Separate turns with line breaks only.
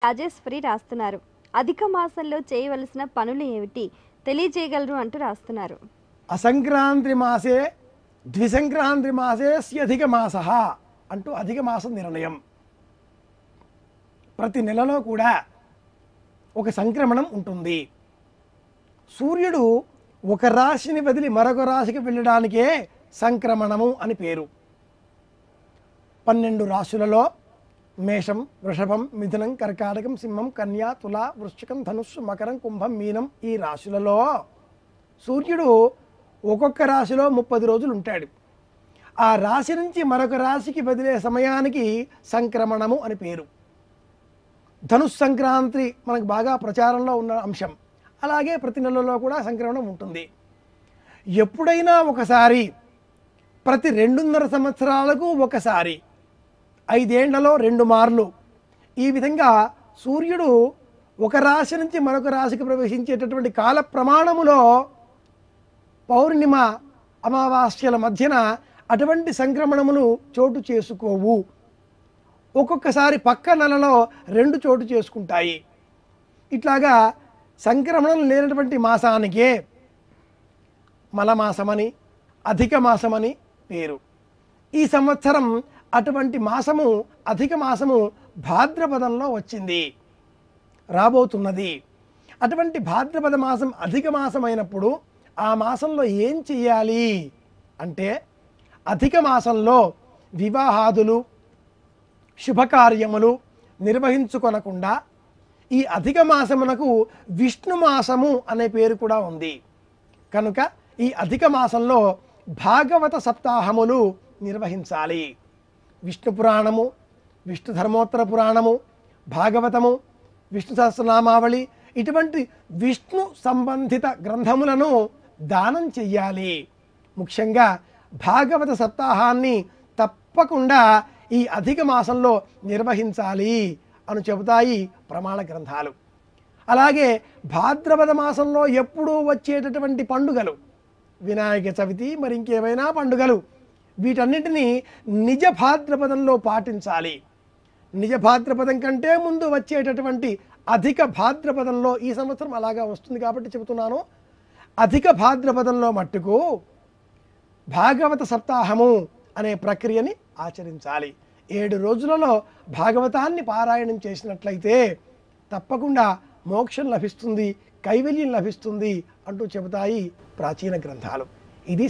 రాజేశ్వరి రాస్తున్నారు. అధిక మాసంలో చేయవలసిన పనులు ఏమిటి తెలియజేయగలరు అంటూ రాస్తున్నారు.
అసంక్రాంతి మాసే ద్విసంక్రాంతి మాసే అధిక మాస అంటూ అధిక మాసం నిర్ణయం. ప్రతి నెలలో కూడా ఒక సంక్రమణం ఉంటుంది. సూర్యుడు ఒక రాశిని వదిలి మరొక రాశికి వెళ్ళడానికే సంక్రమణము అని పేరు. 12 రాశులలో మేషం, వృషభం, మిథునం, కర్కాటకం, సింహం, కన్యా, తుల, వృశ్చికం, ధనుస్సు, మకరం, కుంభం, మీనం ఈ రాశులలో సూర్యుడు ఒక్కొక్క రాశిలో 30 రోజులు ఉంటాడు. ఆ రాశి నుంచి మరొక రాశికి బదిలే సమయానికి సంక్రమణము అని పేరు. ధనుస్ సంక్రాంతి మనకు బాగా ప్రచారంలో ఉన్న అంశం. అలాగే ప్రతి నెలలో కూడా సంక్రమణం ఉంటుంది. ఎప్పుడైనా ఒకసారి, ప్రతి 2.5 సంవత్సరాలకు ఒకసారి, 5 ఏళ్లలో 2 మార్లు ఈ విధంగా సూర్యుడు ఒక రాశి నుంచి మరొక రాశికి ప్రవేశించేటటువంటి కాల ప్రమాణములో పౌర్ణిమ అమావాస్యల మధ్యన అటువంటి సంక్రమణములు చోటు చేసుకోవు. ఒక్కొక్కసారి పక్క నెలలో 2 చోటు చేసుకుంటాయి. ఇట్లాగా సంక్రమణం లేనటువంటి మాసానికే మలమాసమని, అధిక మాసమని పేరు. ఈ సంవత్సరం అటువంటి మాసము, అధిక మాసము భాద్రపదంలో వచ్చింది, రాబోతున్నది. అటువంటి భాద్రపద మాసం అధిక మాసం అయినప్పుడు ఆ మాసంలో ఏం చెయ్యాలి అంటే, అధిక మాసంలో వివాహాదులు, శుభకార్యములు నిర్వహించుకొనకుండా ఈ అధిక మాసమునకు విష్ణు మాసము అనే పేరు కూడా ఉంది. కనుక ఈ అధిక మాసంలో భాగవత సప్తాహములు నిర్వహించాలి. విష్ణు పురాణము, విష్ణు ధర్మోత్తర పురాణము, భాగవతము, విష్ణు సహస్రనామావళి ఇటువంటి విష్ణు సంబంధిత గ్రంథములను దానం చెయ్యాలి. ముఖ్యంగా భాగవత సప్తాహాన్ని తప్పకుండా ఈ అధిక మాసంలో నిర్వహించాలి అని చెబుతాయి ప్రమాణ గ్రంథాలు. అలాగే భాద్రపద మాసంలో ఎప్పుడూ వచ్చేటటువంటి పండుగలు, వినాయక చవితి, మరి ఇంకేమైనా పండుగలు, వీటన్నిటినీ నిజ భాద్రపదంలో పాటించాలి. నిజ భాద్రపదం కంటే ముందు వచ్చేటటువంటి అధిక భాద్రపదంలో, ఈ సంవత్సరం అలాగా వస్తుంది కాబట్టి చెబుతున్నాను, అధిక భాద్రపదంలో మట్టుకు భాగవత సప్తాహము అనే ప్రక్రియని ఆచరించాలి. 7 రోజులలో భాగవతాన్ని పారాయణం చేసినట్లయితే తప్పకుండా మోక్షం లభిస్తుంది, కైవల్యం లభిస్తుంది అంటూ చెబుతాయి ప్రాచీన గ్రంథాలు. ఇది